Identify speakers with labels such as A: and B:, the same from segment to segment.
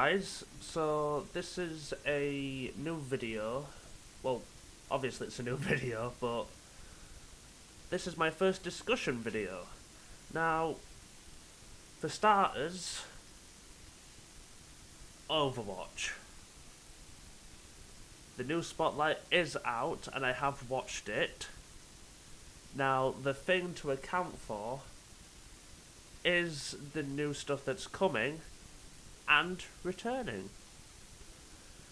A: guys, so this is a new video. Well, obviously it's a new video, but this is my first discussion video. Now, for starters, Overwatch. The new Spotlight is out and I have watched it. Now, the thing to account for is the new stuff that's coming and returning.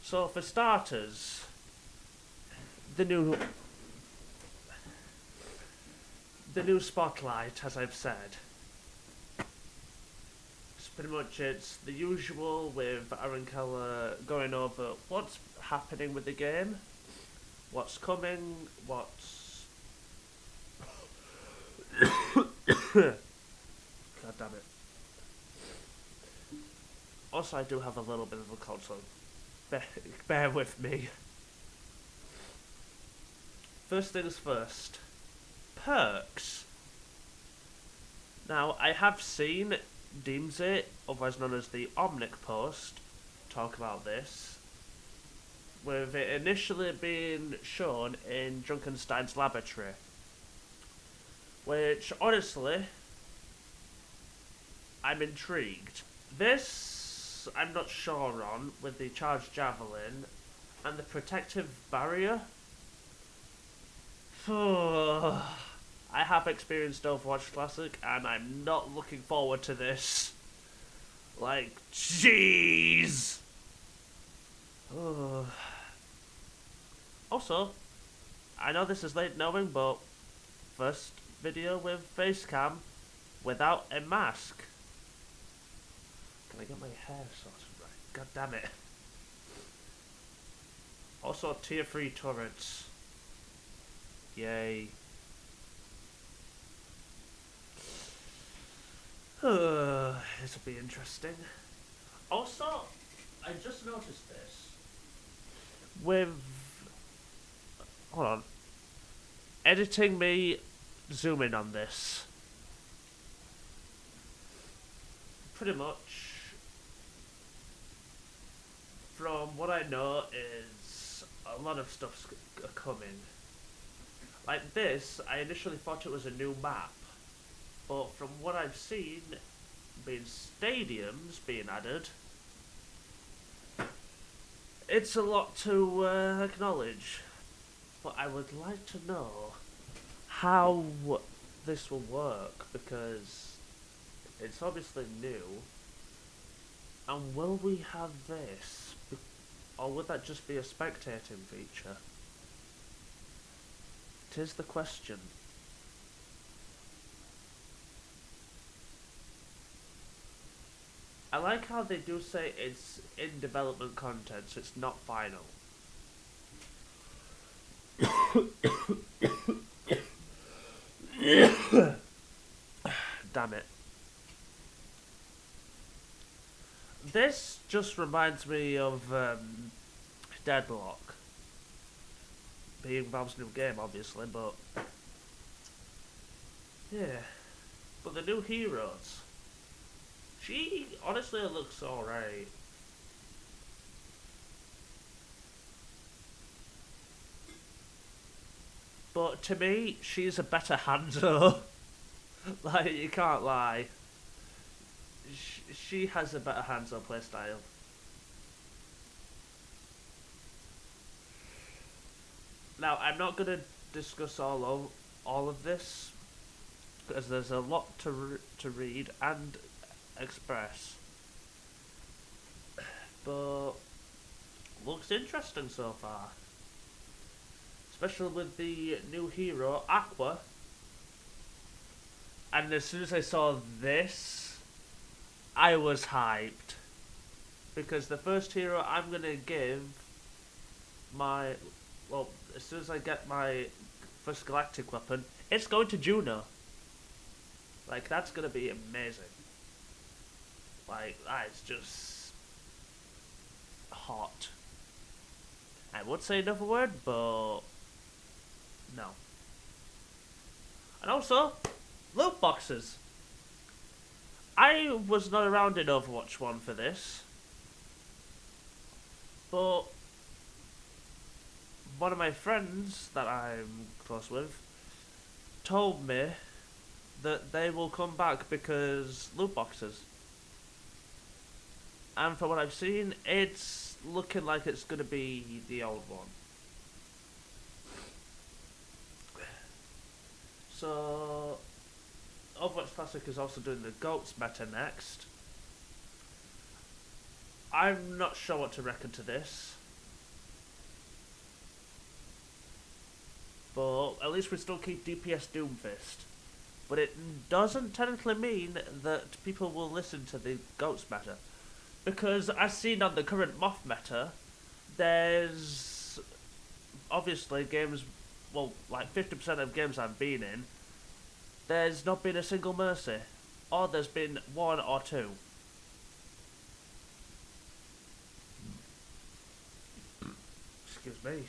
A: So for starters, the new Spotlight, as I've said, it's the usual with Aaron Keller going over what's happening with the game, what's coming, what's God damn it. Also, I do have a little bit of a cold, so bear with me. First things first. Perks. Now, I have seen Deemsy, otherwise known as the Omnic post, talk about this, with it initially being shown in Drunkenstein's laboratory. Which, honestly, I'm intrigued. This, I'm not sure on, with the charged javelin and the protective barrier. I have experienced Overwatch Classic and I'm not looking forward to this. Like, jeez! Also, I know this is late knowing, but first video with face cam without a mask. Can I get my hair sorted right? God damn it. Also, tier 3 turrets. Yay. This'll be interesting. Also, I just noticed this. With... Hold on. Editing me, zoom in on this. Pretty much, from what I know, is a lot of stuff's coming. Like this, I initially thought it was a new map. But from what I've seen, being stadiums being added, it's a lot to acknowledge. But I would like to know how this will work, because it's obviously new. And will we have this? Or would that just be a spectating feature? It is the question. I like how they do say it's in development content, so it's not final. Damn it. This just reminds me of Deadlock. Being Valve's new game, obviously, but... yeah. But the new heroes... she honestly looks alright. But to me, she's a better Hanzo. Like, you can't lie. She has a better Hanzo playstyle. Now, I'm not going to discuss all of this, because there's a lot to read and express, but looks interesting so far, especially with the new hero Aqua. And as soon as I saw this, I was hyped, because the first hero I'm gonna give my, well, as soon as I get my first galactic weapon, it's going to Juno. Like, that's gonna be amazing. Like, that's just hot. I would say another word, but no. And also, loot boxes. I was not around in Overwatch 1 for this, But one of my friends that I'm close with told me that they will come back because loot boxes. And from what I've seen, it's looking like it's going to be the old one. So, Overwatch Classic is also doing the GOATS meta next. I'm not sure what to reckon to this. But at least we still keep DPS Doomfist. But it doesn't technically mean that people will listen to the GOATS meta. Because as seen on the current Moth meta, there's obviously games, well, like 50% of games I've been in, there's not been a single Mercy. Or there's been one or two. Excuse me.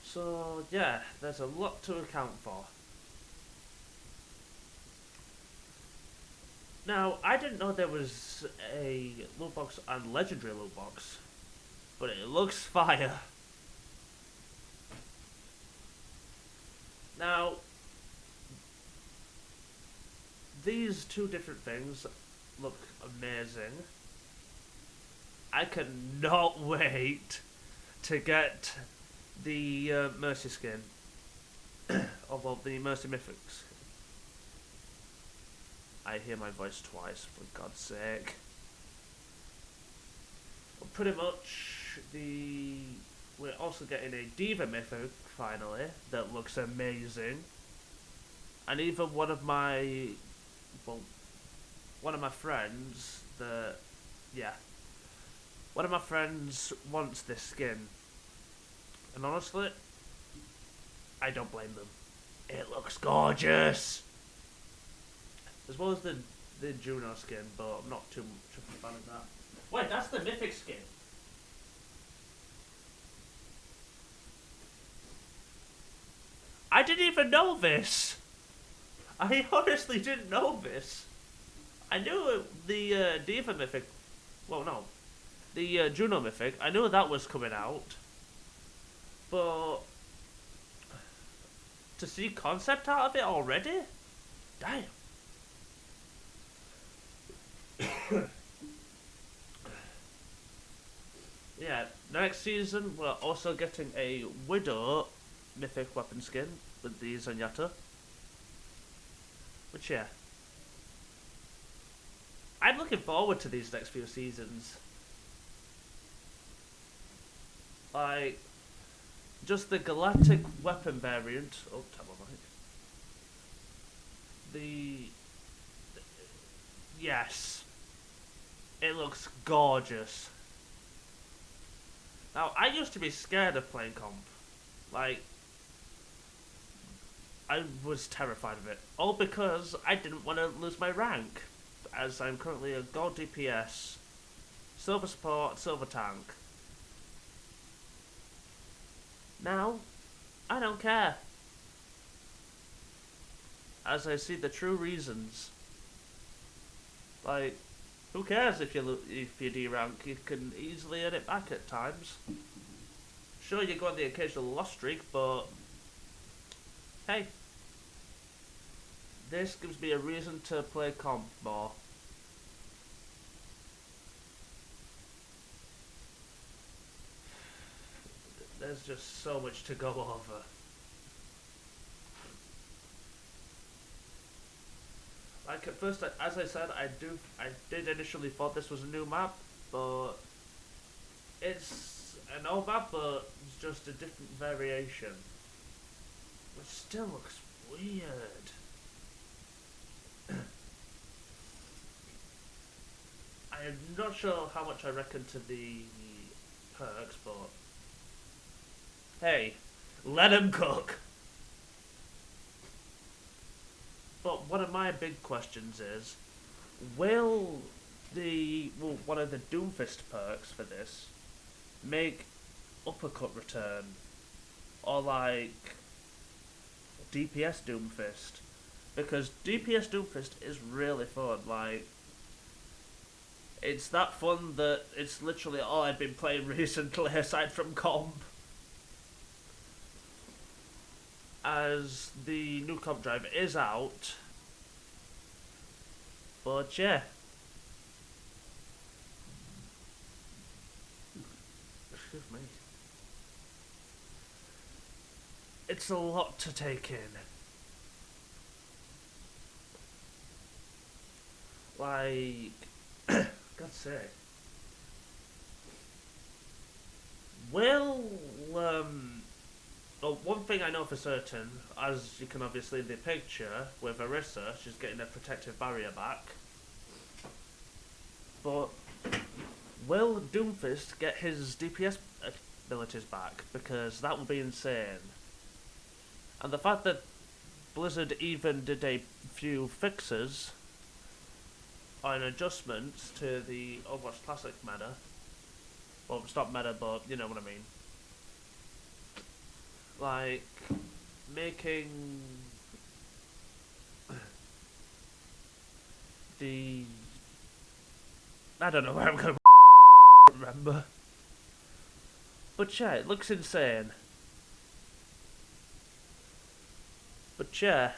A: So, yeah, there's a lot to account for. Now, I didn't know there was a loot box and legendary loot box, but it looks fire. Now, these two different things look amazing. I cannot wait to get the Mercy skin. Or, well, the Mercy Mythics. I hear my voice twice, for God's sake. Well, pretty much, we're also getting a Diva Mythic, finally, that looks amazing. And even one of my friends, one of my friends wants this skin. And honestly, I don't blame them. It looks gorgeous! As well as the Juno skin, but I'm not too much of a fan of that. Wait, that's the Mythic skin. I didn't even know this! I honestly didn't know this. I knew the Diva Mythic, well no, the Juno Mythic, I knew that was coming out. But to see concept art of it already? Damn. Yeah, next season we're also getting a Widow Mythic weapon skin with the Zenyatta. Which, yeah. I'm looking forward to these next few seasons. Like, just the Galactic weapon variant. Oh, tap my mic. Yes. It looks gorgeous. Now, I used to be scared of playing comp. Like, I was terrified of it. All because I didn't want to lose my rank. As I'm currently a gold DPS, silver support, silver tank. Now, I don't care. As I see the true reasons. Like, who cares if you D rank? You can easily earn it back at times. Sure, you go on the occasional loss streak, but hey, this gives me a reason to play comp more. There's just so much to go over. Like at first, as I said, I did initially thought this was a new map, but it's an old map, but it's just a different variation, which still looks weird. I'm not sure how much I reckon to the perks, but hey, let them cook. But one of my big questions is, will one of the Doomfist perks for this make Uppercut return? Or like DPS Doomfist? Because DPS Doomfist is really fun. Like, It's that fun that it's literally all I've been playing recently aside from comp. As the new comp driver is out. But yeah. Excuse me. It's a lot to take in. Like, God's sake. Will, well, one thing I know for certain, as you can obviously in the picture with Arissa, she's getting a protective barrier back. But will Doomfist get his DPS abilities back? Because that would be insane. And the fact that Blizzard even did a few fixes and adjustments to the Overwatch Classic meta. Well, it's not meta, but you know what I mean. Like, making the... I don't know where I'm going to remember. But yeah, it looks insane. But yeah,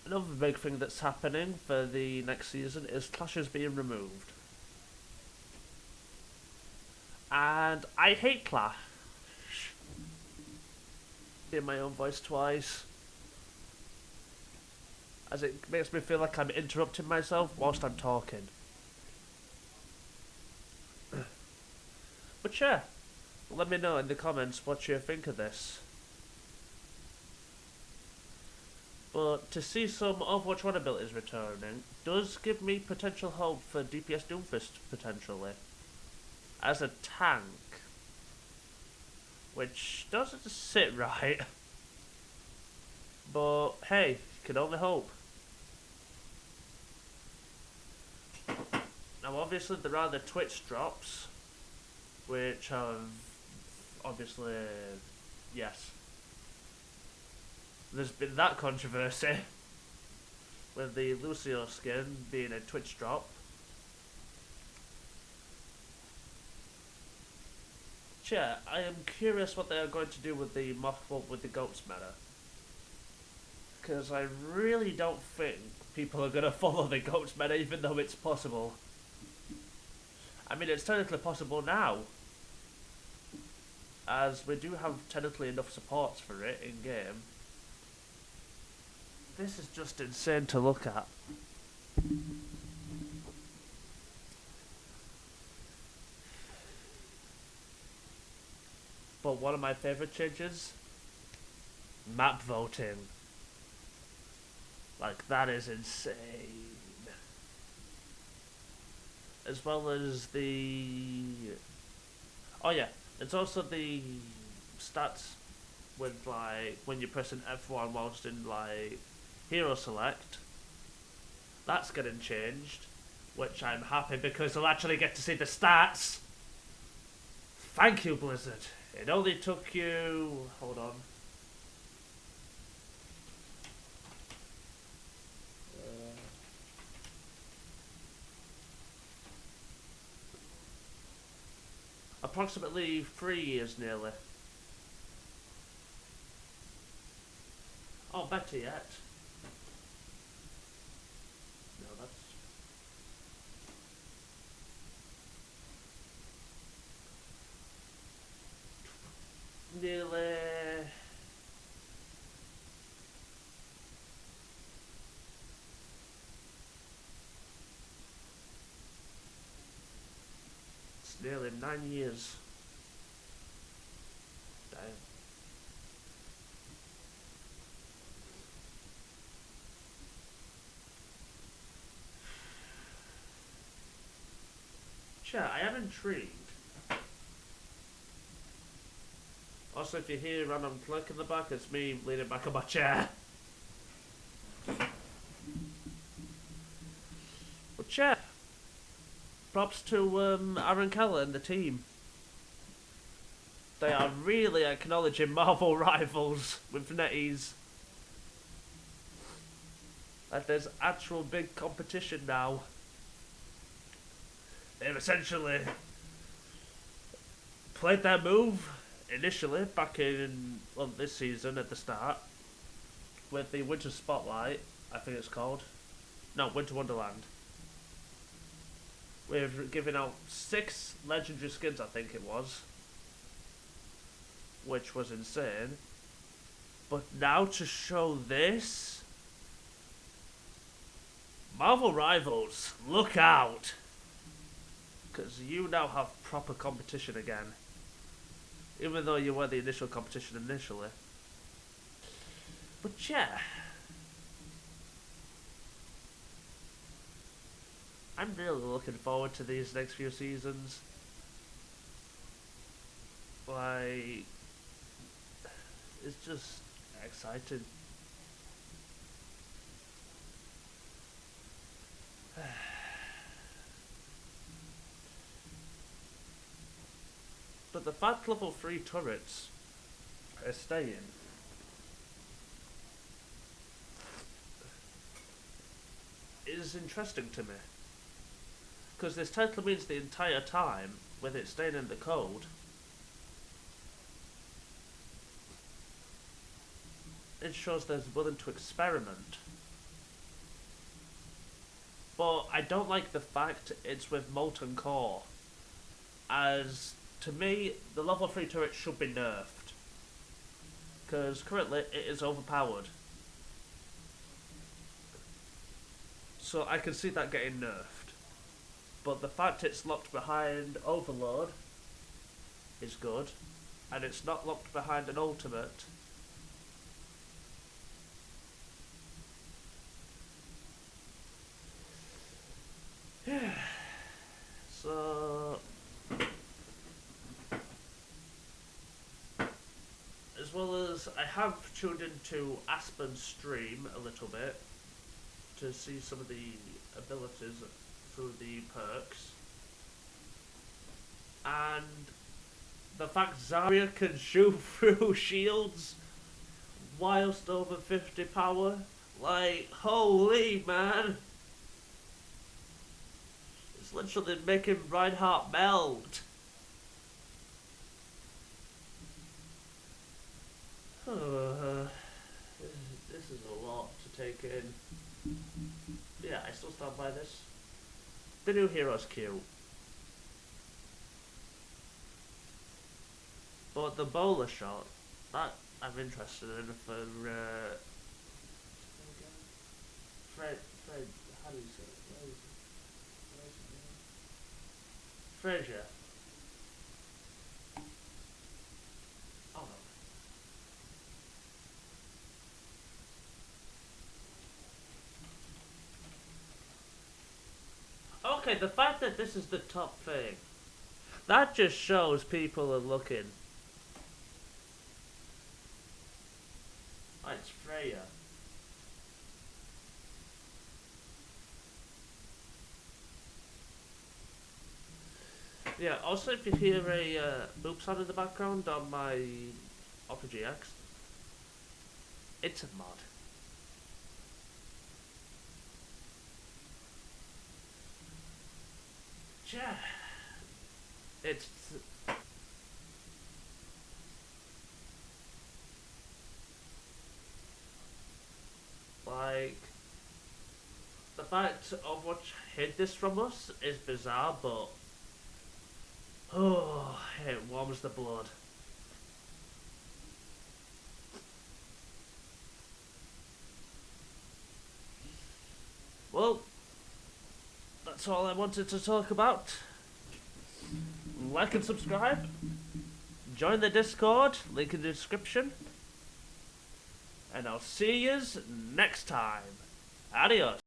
A: another big thing that's happening for the next season is clashes being removed. And I hate Clash. Hear my own voice twice. As it makes me feel like I'm interrupting myself whilst I'm talking. But yeah, let me know in the comments what you think of this. But to see some Overwatch 1 abilities returning does give me potential hope for DPS Doomfist potentially. As a tank. Which doesn't sit right. But hey, you can only hope. Now obviously there are the Twitch drops. Which have obviously, yes. There's been that controversy with the Lucio skin being a Twitch drop. Yeah, I am curious what they are going to do with the goats meta. Because I really don't think people are going to follow the goats meta even though it's possible. I mean, it's technically possible now. As we do have technically enough supports for it in game. This is just insane to look at. But one of my favourite changes? Map voting. Like, that is insane. As well as the... Oh yeah, it's also the stats with, like, when you're pressing F1 whilst in, like, hero select. That's getting changed. Which I'm happy because I'll actually get to see the stats. Thank you, Blizzard. It only took you... Hold on. Approximately 3 years, nearly. Oh, better yet. No, that's... Nearly... It's nearly 9 years. Damn. Chat, I am intrigued. Also, if you hear a random click in the back, it's me leaning back on my chair. But chat, props to Aaron Keller and the team. They are really acknowledging Marvel Rivals with NetEase. Like, there's actual big competition now. they've essentially played their move initially back in, well, this season at the start with the Winter Spotlight, I think it's called. No, Winter Wonderland. We've given out 6 legendary skins, I think it was, which was insane. But now to show this, Marvel Rivals, look out! Because you now have proper competition again. Even though you were the initial competition initially. But yeah. I'm really looking forward to these next few seasons. Like, it's just exciting. But the fact level 3 turrets are staying is interesting to me. Because this title means the entire time, with it staying in the code, it shows they're willing to experiment. But I don't like the fact it's with Molten Core, as to me, the level 3 turret should be nerfed. Because currently it is overpowered. So I can see that getting nerfed. But the fact it's locked behind Overload is good. And it's not locked behind an ultimate. So, as well as I have tuned into Aspen's stream a little bit to see some of the abilities through the perks, and the fact Zarya can shoot through shields whilst over 50 power, like, holy man! It's literally making Reinhardt melt. This is a lot to take in. Yeah, I still stand by this. The new hero's cute. But the bowler shot, that I'm interested in for Fred, how do you say it? Frazier. Oh no. Okay, the fact that this is the top thing, that just shows people are looking. Oh, it's Freya. Yeah, also if you hear a boop sound in the background on my Opera GX, it's a mod. Yeah. It's... like... the fact Overwatch hid this from us is bizarre, but... oh, it warms the blood. Well, that's all I wanted to talk about. Like and subscribe. Join the Discord, link in the description. And I'll see yous next time. Adios.